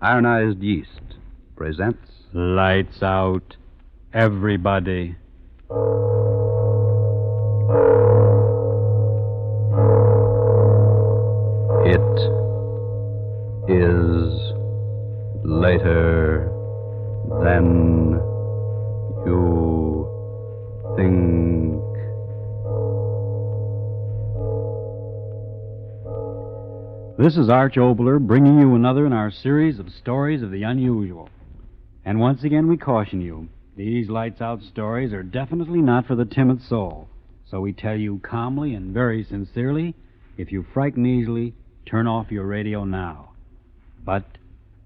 Ironized Yeast presents Lights Out, everybody. It is later than you think. This is Arch Obler bringing you another in our series of stories of the unusual. And once again we caution you, these Lights Out stories are definitely not for the timid soul. So we tell you calmly and very sincerely, if you frighten easily, turn off your radio now. But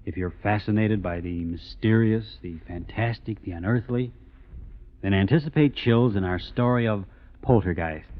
if you're fascinated by the mysterious, the fantastic, the unearthly, then anticipate chills in our story of Poltergeist.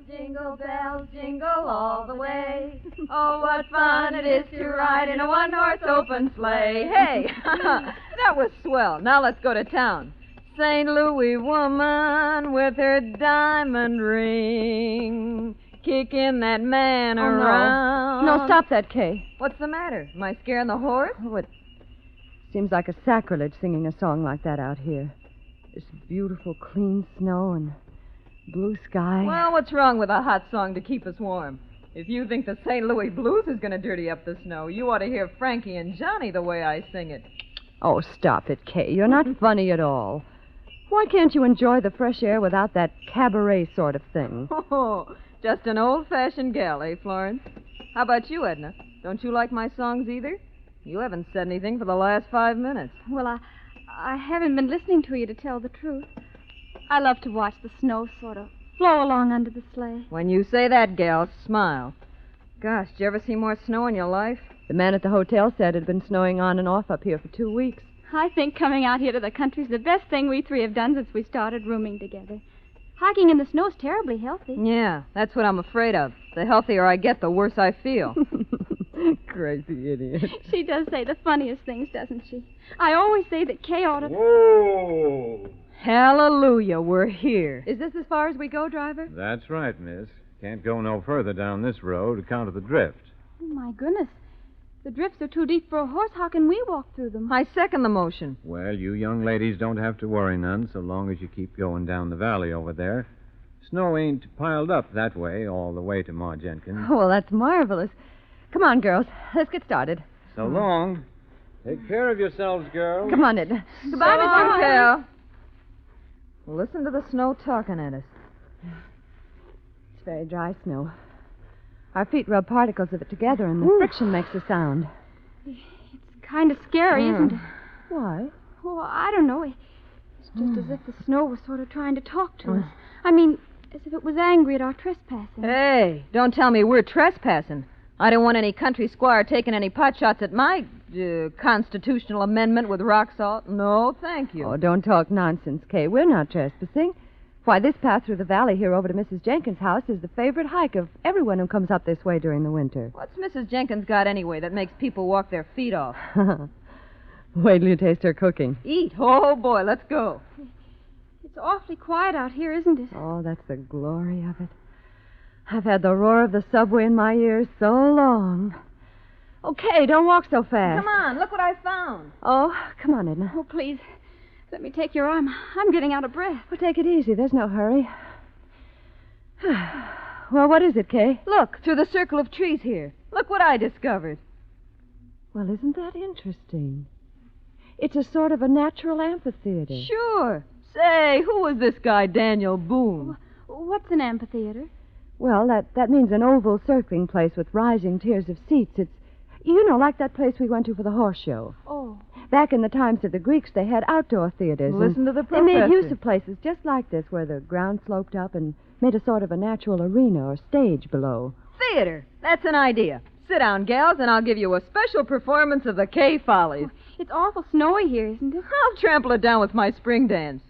Jingle bells, jingle all the way. Oh, what fun it is to ride in a one-horse open sleigh. Hey, that was swell. Now let's go to town. St. Louis woman with her diamond ring, kicking that man around. No, stop that, Kay. What's the matter? Am I scaring the horse? Oh, it seems like a sacrilege singing a song like that out here. This beautiful, clean snow and blue sky. Well, what's wrong with a hot song to keep us warm? If you think the St. Louis blues is going to dirty up the snow, you ought to hear Frankie and Johnny the way I sing it. Oh, stop it, Kay. You're not funny at all. Why can't you enjoy the fresh air without that cabaret sort of thing? Oh, just an old-fashioned gal, eh, Florence? How about you, Edna? Don't you like my songs either? You haven't said anything for the last 5 minutes. Well, I haven't been listening to you, to tell the truth. I love to watch the snow sort of flow along under the sleigh. When you say that, gal, smile. Gosh, did you ever see more snow in your life? The man at the hotel said it had been snowing on and off up here for 2 weeks. I think coming out here to the country's the best thing we three have done since we started rooming together. Hiking in the snow's terribly healthy. Yeah, that's what I'm afraid of. The healthier I get, the worse I feel. Crazy idiot. She does say the funniest things, doesn't she? I always say that Kay ought to... Whoa! Hallelujah, we're here. Is this as far as we go, driver? That's right, miss. Can't go no further down this road account of the drift. Oh, my goodness. The drifts are too deep for a horse. How can we walk through them? I second the motion. Well, you young ladies don't have to worry none so long as you keep going down the valley over there. Snow ain't piled up that way all the way to Ma Jenkins. Oh, well, that's marvelous. Come on, girls. Let's get started. So long. Take care of yourselves, girls. Come on, Edna. Goodbye, Mr. Cal. Listen to the snow talking at us. It's very dry snow. Our feet rub particles of it together, and the friction makes a sound. It's kind of scary, isn't it? Why? Oh, I don't know. It's just as if the snow was sort of trying to talk to us. I mean, as if it was angry at our trespassing. Hey, don't tell me we're trespassing. I don't want any country squire taking any pot shots at my constitutional amendment with rock salt. No, thank you. Oh, don't talk nonsense, Kay. We're not trespassing. Why, this path through the valley here over to Mrs. Jenkins' house is the favorite hike of everyone who comes up this way during the winter. What's Mrs. Jenkins got anyway that makes people walk their feet off? Wait till you taste her cooking. Eat. Oh, boy, let's go. It's awfully quiet out here, isn't it? Oh, that's the glory of it. I've had the roar of the subway in my ears so long. Okay, don't walk so fast. Come on, look what I found. Oh, come on, Edna. Oh, please. Let me take your arm. I'm getting out of breath. Well, take it easy. There's no hurry. Well, what is it, Kay? Look, through the circle of trees here. Look what I discovered. Well, isn't that interesting? It's a sort of a natural amphitheater. Sure. Say, who was this guy, Daniel Boone? What's an amphitheater? Well, that means an oval circling place with rising tiers of seats. It's, you know, like that place we went to for the horse show. Oh. Back in the times of the Greeks, they had outdoor theaters. Listen to the They professor. made use of places just like this, where the ground sloped up and made a sort of a natural arena or stage below. Theater. That's an idea. Sit down, gals, and I'll give you a special performance of the K Follies. It's awful snowy here, isn't it? I'll trample it down with my spring dance.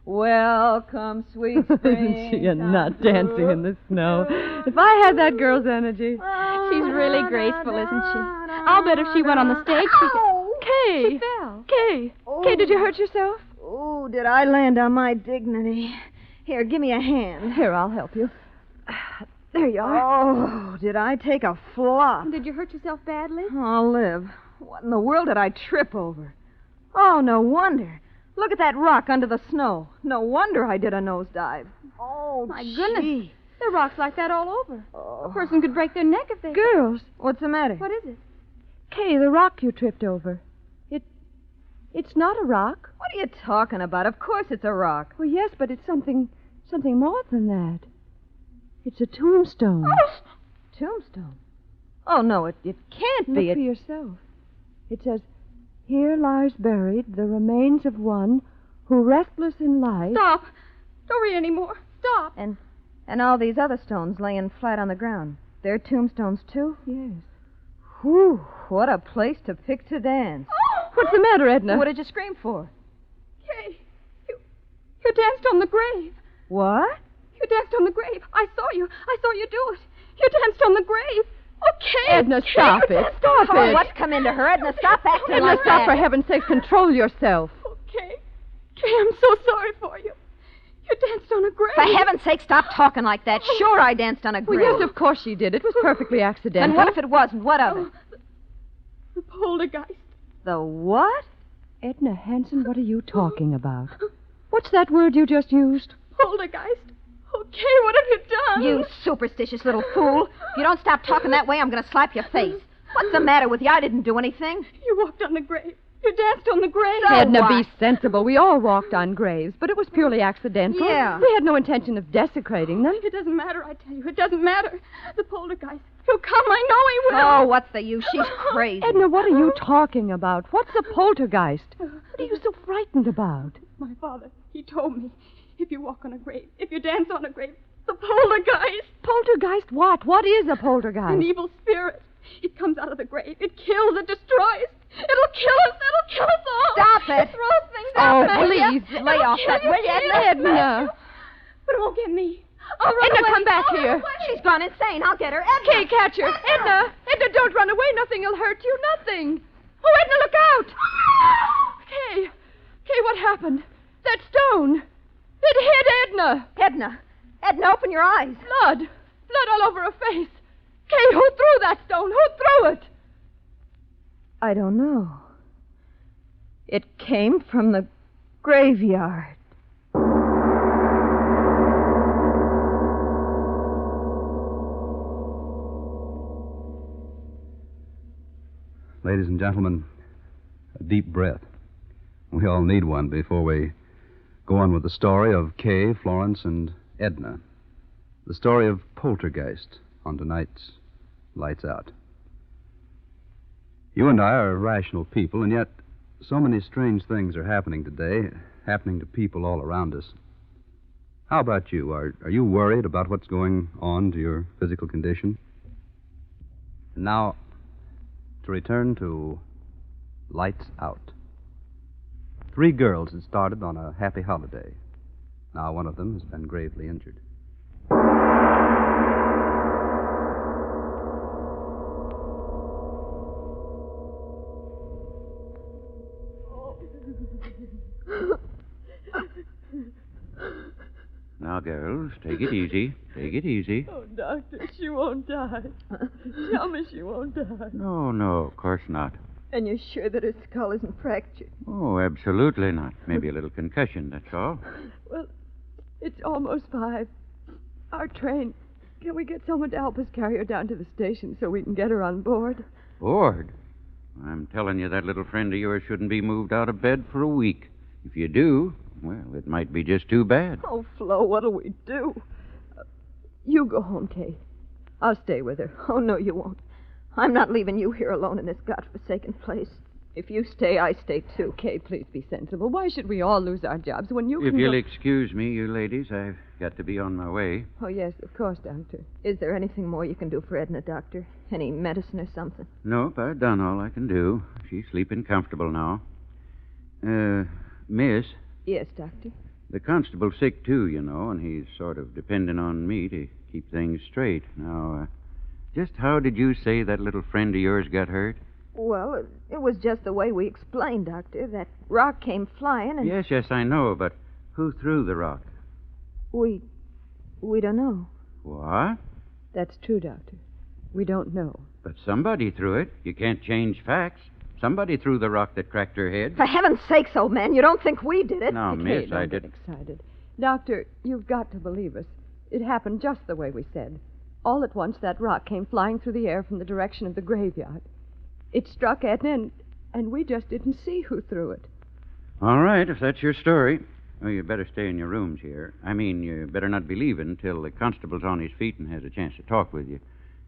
Welcome, sweet spring. Isn't she a nut dancing in the snow? If I had that girl's energy. She's really graceful, isn't she? I'll bet if she went on the stage, she could... Kay! She fell. Kay! Oh. Kay, did you hurt yourself? Oh, did I land on my dignity? Here, give me a hand. Here, I'll help you. There you are. Oh, did I take a flop? Did you hurt yourself badly? Oh, Liv, what in the world did I trip over? Oh, no wonder. Look at that rock under the snow. No wonder I did a nosedive. Oh, My goodness. gee. There are rocks like that all over. Oh. A person could break their neck if they... Girls, What's the matter? What is it? Kay, the rock you tripped over. It's not a rock. What are you talking about? Of course it's a rock. Well, yes, but it's something more than that. It's a tombstone. Tombstone? Oh, no, it can't Look be. for yourself. It says, "Here lies buried the remains of one who, restless in life..." Stop. Don't read any more. Stop. And all these other stones laying flat on the ground. They're tombstones, too? Yes. Whew, what a place to pick to dance. What's the matter, Edna? What did you scream for? Kay, you danced on the grave. What? You danced on the grave. I saw you. I saw you do it. You danced on the grave. Oh, Kay. Edna, stop it. Stop Oh, it. what's come into her? Edna, stop acting Edna, like stop, that. for heaven's sake. Control yourself. Oh, Kay. Kay, I'm so sorry for you. You danced on a grave. For heaven's sake, stop talking like that. Sure, I danced on a Well, grave. yes, of course she did. It was perfectly accidental. And what if it wasn't? What of it? The poltergeist. The what? Edna Hanson, what are you talking about? What's that word you just used? Poltergeist. Oh, Kay, what have you done? You superstitious little fool. If you don't stop talking that way, I'm going to slap your face. What's the matter with you? I didn't do anything. You walked on the grave. You danced on the grave. So Edna, what? be sensible. We all walked on graves, but it was purely accidental. Yeah. We had no intention of desecrating them. It doesn't matter, I tell you. It doesn't matter. The poltergeist. He'll come. I know he will. Oh, what's the use? She's crazy. Edna, what are you talking about? What's a poltergeist? What are you so frightened about? My father, he told me, if you walk on a grave, if you dance on a grave, the poltergeist, Poltergeist what? What is a poltergeist? an evil spirit. It comes out of the grave. It kills. It destroys. It'll kill us. It'll kill us all. Stop it. It throws things Oh, out at please, you. lay It'll off kill that, you, will you, Edna? Edna? But it won't get me. I'll run Edna, away. come back I'll here. run away. She's gone insane. I'll get her. Edna. Kay, catch her. Edna! Edna, don't run away. Nothing will hurt you. Nothing. Oh, Edna, look out! Kay! Kay, what happened? That stone. It hit Edna. Edna. Edna, open your eyes. Blood. Blood all over her face. Kay, who threw that stone? Who threw it? I don't know. It came from the graveyard. Ladies and gentlemen, a deep breath. We all need one before we go on with the story of Kay, Florence, and Edna. The story of Poltergeist on tonight's Lights Out. You and I are rational people, and yet so many strange things are happening today, happening to people all around us. How about you? Are you worried about what's going on to your physical condition? Now, to return to Lights Out. 3 girls had started on a happy holiday. Now one of them has been gravely injured. Now, girls, take it easy. Take it easy. Oh, Doctor, she won't die. Tell me she won't die. No, of course not. And you're sure that her skull isn't fractured? Oh, absolutely not. Maybe a little concussion, that's all. Well, it's almost 5. Our train. Can we get someone to help us carry her down to the station so we can get her on board? Bored? I'm telling you, that little friend of yours shouldn't be moved out of bed for a week. If you do, well, it might be just too bad. Oh, Flo, what'll we do? You go home, Kay. I'll stay with her. Oh, no, you won't. I'm not leaving you here alone in this godforsaken place. If you stay, I stay too. Kay, please be sensible. Why should we all lose our jobs when you If can you'll go... excuse me, you ladies, I've got to be on my way. Oh, yes, of course, Doctor. Is there anything more you can do for Edna, Doctor? Any medicine or something? Nope, I've done all I can do. She's sleeping comfortable now. Miss, Yes, Doctor. the constable's sick, too, you know, and he's sort of depending on me to keep things straight. Now, just how did you say that little friend of yours got hurt? Well, it was just the way we explained, Doctor. That rock came flying and... Yes, I know, but who threw the rock? We don't know. What? That's true, Doctor. We don't know. But somebody threw it. You can't change facts. Somebody threw the rock that cracked her head. For heaven's sakes, old man, you don't think we did it? No, Okay, miss, don't I get didn't. excited. Doctor, you've got to believe us. It happened just the way we said. All at once, that rock came flying through the air from the direction of the graveyard. It struck Edna, and we just didn't see who threw it. All right, if that's your story. Well, you better stay in your rooms here. I mean, you better not be leaving till the constable's on his feet and has a chance to talk with you.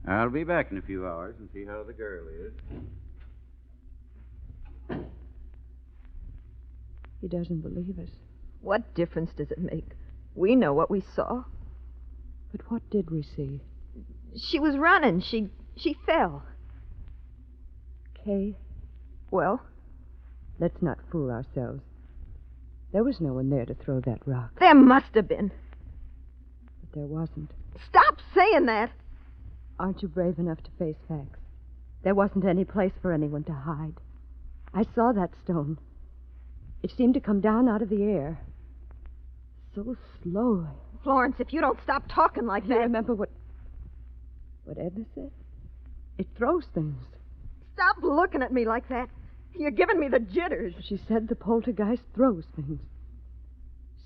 I'll be back in a few hours and see how the girl is. He doesn't believe us. What difference does it make? We know what we saw. But what did we see? She was running. She fell. Kay, Well, let's not fool ourselves. There was no one there to throw that rock. there must have been. But there wasn't. Stop saying that. Aren't you brave enough to face facts? There wasn't any place for anyone to hide. I saw that stone. It seemed to come down out of the air. So slowly. Florence, if you don't stop talking like You that... remember what Edna said? It throws things. Stop looking at me like that. You're giving me the jitters. She said the poltergeist throws things.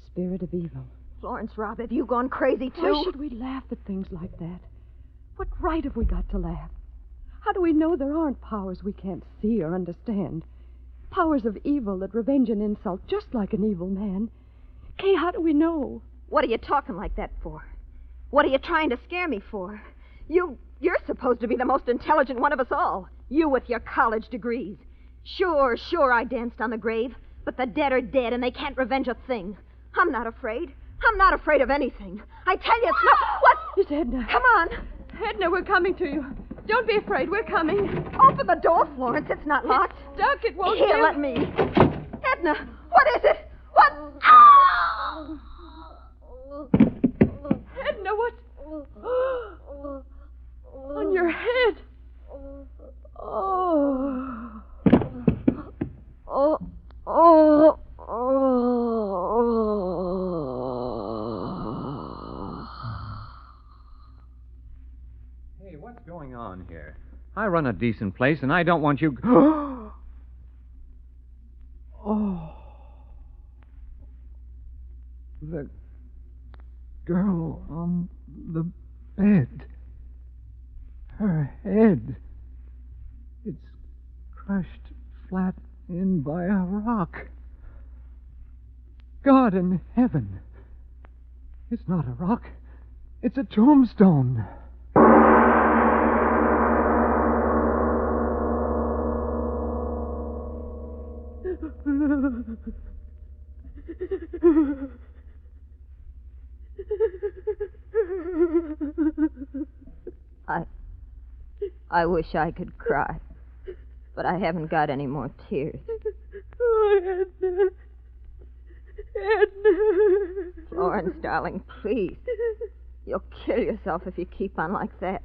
Spirit of evil. Florence, Rob, have you gone crazy, too? Why should we laugh at things like that? What right have we got to laugh? How do we know there aren't powers we can't see or understand? Powers of evil that revenge an insult just like an evil man. Kay, how do we know? What are you talking like that for? What are you trying to scare me for? You're supposed to be the most intelligent one of us all. You with your college degrees. Sure, I danced on the grave, but the dead are dead and they can't revenge a thing. I'm not afraid. I'm not afraid of anything. I tell you, it's not... What? It's Edna. Come on. Edna, we're coming to you. Don't be afraid. We're coming. Open the door, Florence. It's not locked. Duck, it won't Here, do. let me. Edna, what is it? What? Ah! Edna, what? On your head. Oh. Hey, what's going on here? I run a decent place, and I don't want you... Oh. The girl on the bed. Her head. It's crushed flat in by a rock. God in heaven. It's not a rock. It's a tombstone. I wish I could cry, but I haven't got any more tears. Oh, Edna. Edna. Florence, darling, please. You'll kill yourself if you keep on like that.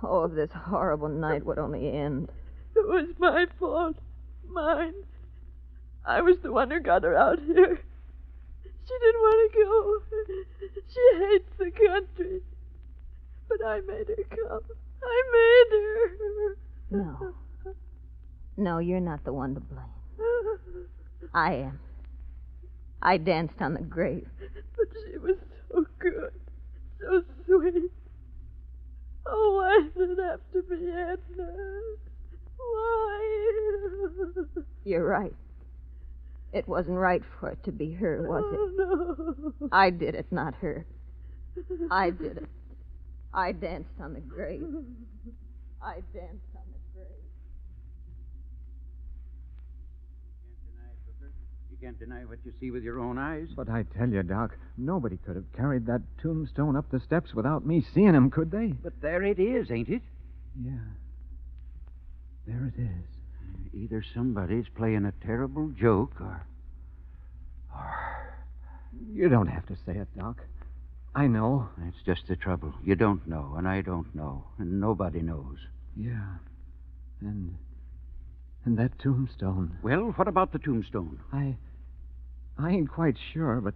Oh, if this horrible night would only end. It was my fault. Mine. I was the one who got her out here. She didn't want to go. She hates the country. But I made her come. I made her. No. No, you're not the one to blame. I am. I danced on the grave. But she was so good. So sweet. Oh, why did it have to be Edna? Why? You're right. It wasn't right for it to be her, was it? Oh, no. I did it, not her. I did it. I danced on the grave. I danced on the grave. You can't deny what you see with your own eyes. But I tell you, Doc, nobody could have carried that tombstone up the steps without me seeing him, could they? But there it is, ain't it? Yeah. There it is. Either somebody's playing a terrible joke or... You don't have to say it, Doc. I know. That's just the trouble. You don't know, and I don't know, and nobody knows. Yeah. And that tombstone. Well, what about the tombstone? I ain't quite sure, but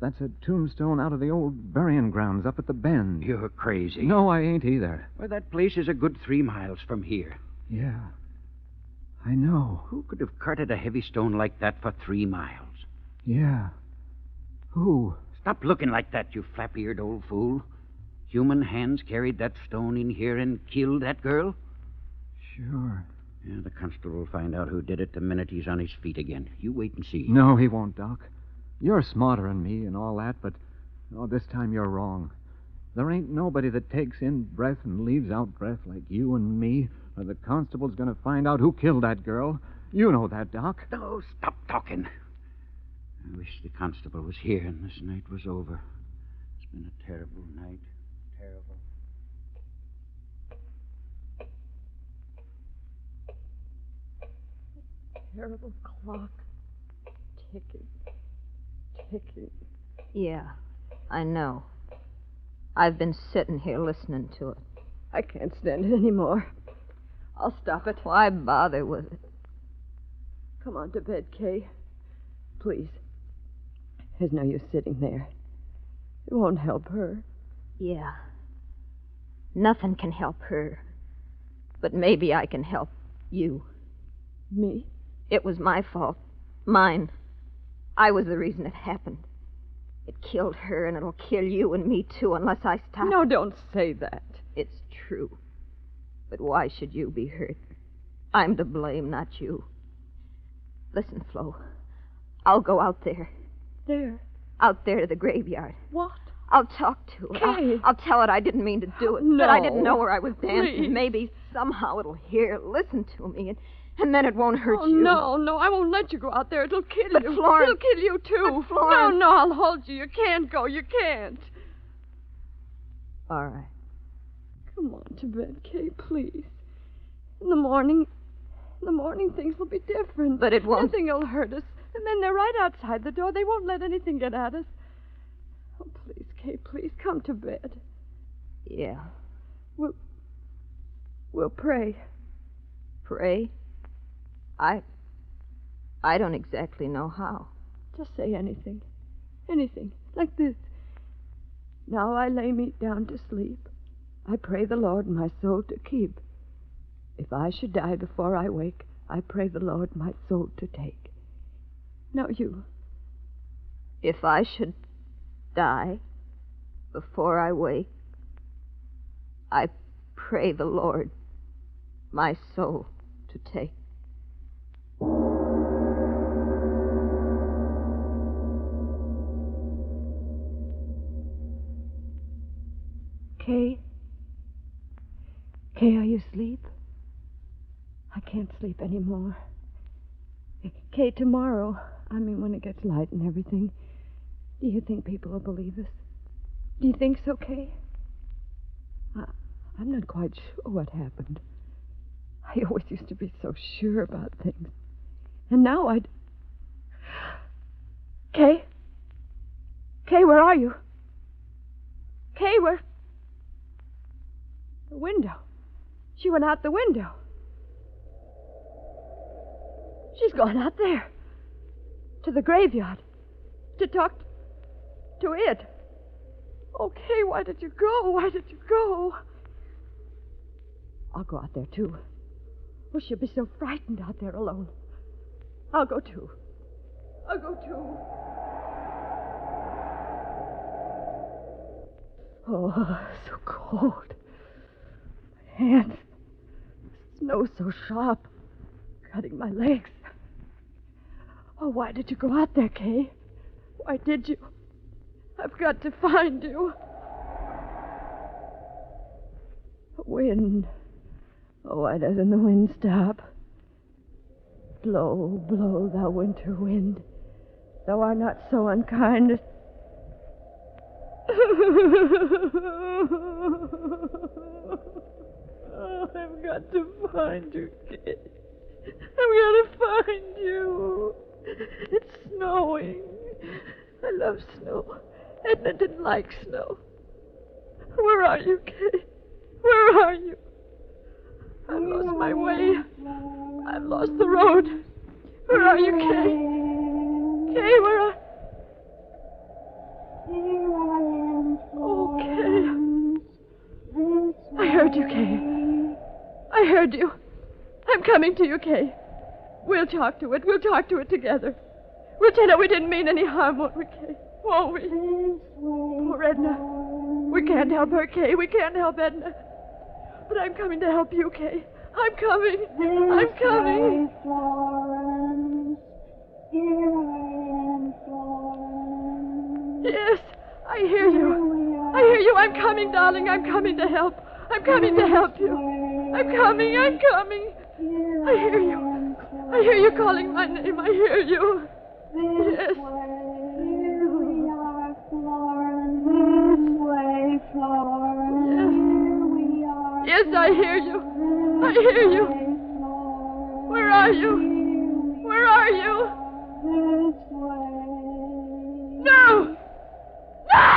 that's a tombstone out of the old burying grounds up at the bend. You're crazy. No, I ain't either. Well, that place is a good 3 miles from here. Yeah, I know. Who could have carted a heavy stone like that for 3 miles? Yeah. Who? Stop looking like that, you flap-eared old fool. Human hands carried that stone in here and killed that girl? Sure. Yeah, the constable will find out who did it the minute he's on his feet again. You wait and see. No, he won't, Doc. You're smarter than me and all that, but this time you're wrong. There ain't nobody that takes in breath and leaves out breath like you and me, or the constable's going to find out who killed that girl. You know that, Doc. No, stop talking. I wish the constable was here and this night was over. It's been a terrible night. Terrible. Terrible clock. Ticking. Yeah, I know. I've been sitting here listening to it. I can't stand it anymore. I'll stop it. Why bother with it? Come on to bed, Kay. Please. There's no use sitting there. It won't help her. Yeah. Nothing can help her. But maybe I can help you. Me? It was my fault. Mine. I was the reason it happened. It killed her, and it'll kill you and me, too, unless I stop. No, don't say that. It's true. But why should you be hurt? I'm to blame, not you. Listen, Flo. I'll go out there. There? Out there to the graveyard. What? I'll talk to it. Kay. I'll tell it I didn't mean to do it. No. That I didn't know where I was dancing. Please. Maybe somehow it'll hear, listen to me, and then it won't hurt you. No, I won't let you go out there. It'll kill But you. Florence... It'll kill you, too. But Florence... No, I'll hold you. You can't go. You can't. All right. Come on to bed, Kay, please. In the morning, things will be different. But it won't. Nothing will hurt us. And then they're right outside the door. They won't let anything get at us. Oh, please, Kay, please, come to bed. Yeah. We'll pray. Pray? I don't exactly know how. Just say anything. Anything. Like this. Now I lay me down to sleep. I pray the Lord my soul to keep. If I should die before I wake, I pray the Lord my soul to take. Now you. If I should die before I wake, I pray the Lord my soul to take. Kay? Kay, are you asleep? I can't sleep anymore. Kay, tomorrow, when it gets light and everything, do you think people will believe us? Do you think so, Kay? I'm not quite sure what happened. I always used to be so sure about things. And now Kay? Kay, where are you? Kay, where... The window. She went out the window. She's gone out there. To the graveyard. To talk to it. Oh, Kay, why did you go? Why did you go? I'll go out there, too. Oh, she'll be so frightened out there alone. I'll go, too. Oh, so cold. My hands. The snow so sharp. Cutting my legs. Oh, why did you go out there, Kay? Why did you? I've got to find you. Wind. Oh, why doesn't the wind stop? Blow, blow, thou winter wind. Thou art not so unkind as... Oh, I've got to find you, kid. I've got to find you. It's snowing. I love snow. Edna didn't like snow. Where are you, Kay? Where are you? I've lost my way. I've lost the road. Where are you, Kay? Kay, where are... Oh, Kay. I heard you, Kay. I heard you. I'm coming to you, Kay. We'll talk to it. We'll talk to it together. We'll tell her we didn't mean any harm, won't we, Kay? Won't we? Poor Edna. We can't help her, Kay. We can't help Edna. But I'm coming to help you, Kay. I'm coming. I'm coming. Yes, I hear you. I hear you. I'm coming, darling. I'm coming to help. I'm coming to help you. I'm coming. I'm coming. I hear you. I hear you calling my name. I hear you. Yes. Yes, I hear you. I hear you. Where are you? Where are you? No! No!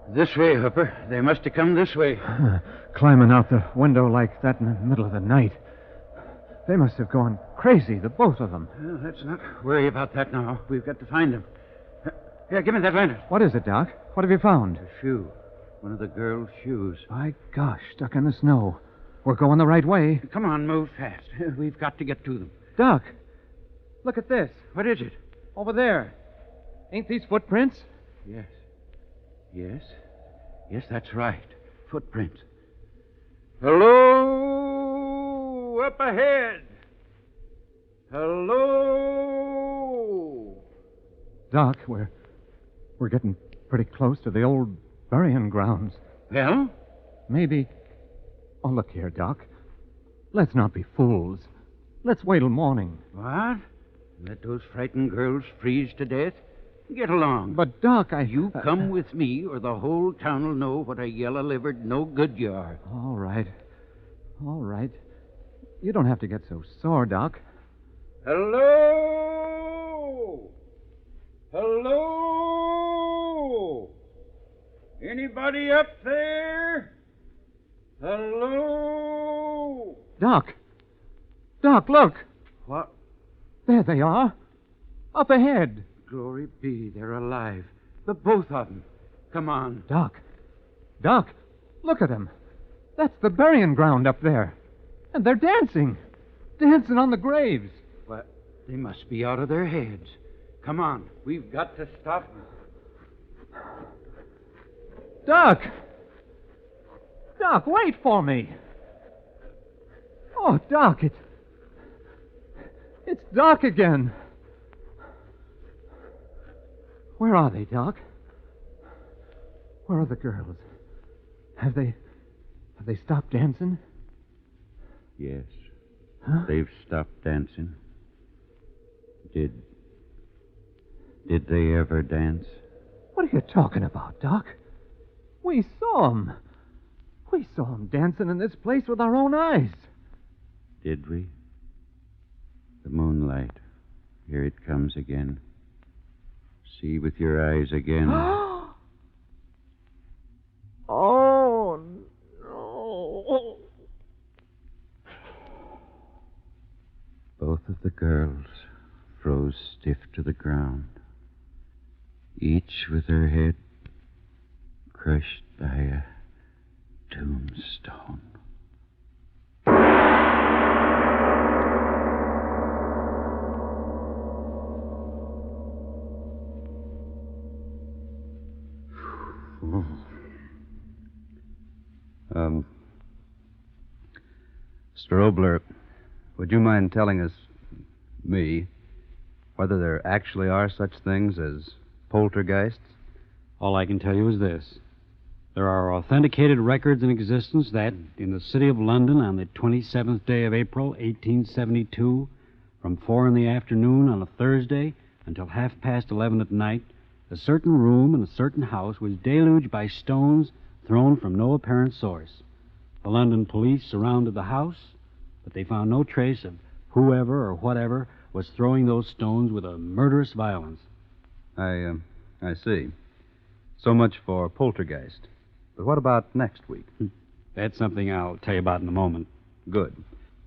This way, Hooper. They must have come this way. Climbing out the window like that in the middle of the night. They must have gone crazy, the both of them. Well, let's not worry about that now. We've got to find them. Here, give me that lantern. What is it, Doc? What have you found? A shoe. One of the girl's shoes. My gosh, stuck in the snow. We're going the right way. Come on, move fast. We've got to get to them. Doc, look at this. What is it? Over there. Ain't these footprints? Yes. Yes. Yes, that's right. Footprints. Hello! Up ahead! Hello! Doc, we're getting pretty close to the old burying grounds. Well? Maybe... Oh, look here, Doc. Let's not be fools. Let's wait till morning. What? Let those frightened girls freeze to death? Get along. But, Doc, You come with me, or the whole town will know what a yellow-livered no good you are. All right. All right. You don't have to get so sore, Doc. Hello? Hello? Anybody up there? Hello? Doc! Doc, look! What? There they are. Up ahead. Glory be, they're alive. The both of them. Come on. Doc. Doc, look at them. That's the burying ground up there. And they're dancing. Dancing on the graves. What? They must be out of their heads. Come on. We've got to stop them. Doc! Doc, wait for me. Oh, Doc, it's Doc again. Where are they, Doc? Where are the girls? Have they stopped dancing? Yes. Huh? They've stopped dancing. Did they ever dance? What are you talking about, Doc? We saw them. We saw them dancing in this place with our own eyes. Did we? The moonlight. Here it comes again. See with your eyes again. Oh, no. Both of the girls froze stiff to the ground, each with her head crushed by a tombstone. Mr. Obler, would you mind telling us, me, whether there actually are such things as poltergeists? All I can tell you is this. There are authenticated records in existence that, in the city of London on the 27th day of April, 1872, from 4 in the afternoon on a Thursday until 11:30 at night, a certain room in a certain house was deluged by stones thrown from no apparent source. The London police surrounded the house, but they found no trace of whoever or whatever was throwing those stones with a murderous violence. I see. So much for Poltergeist. But what about next week? That's something I'll tell you about in a moment. Good.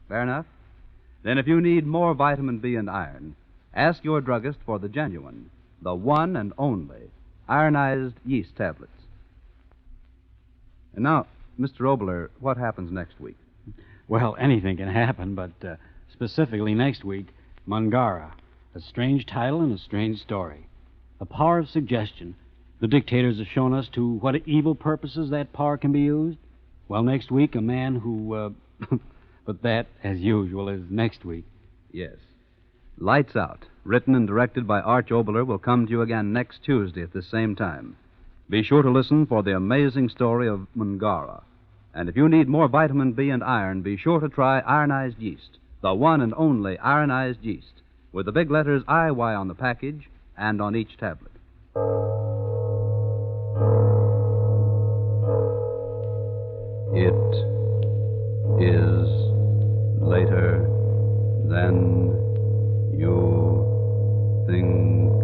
Fair enough. Then if you need more vitamin B and iron, ask your druggist for the genuine, the one and only, ironized yeast tablets. And now, Mr. Obler, what happens next week? Well, anything can happen, but specifically next week, Mungara. A strange title and a strange story. The power of suggestion. The dictators have shown us to what evil purposes that power can be used. Well, next week, a man who, but that, as usual, is next week. Yes. Lights Out, written and directed by Arch Obler, will come to you again next Tuesday at the same time. Be sure to listen for the amazing story of Mungara. And if you need more vitamin B and iron, be sure to try ironized yeast, the one and only ironized yeast, with the big letters IY on the package and on each tablet. It is later than you think.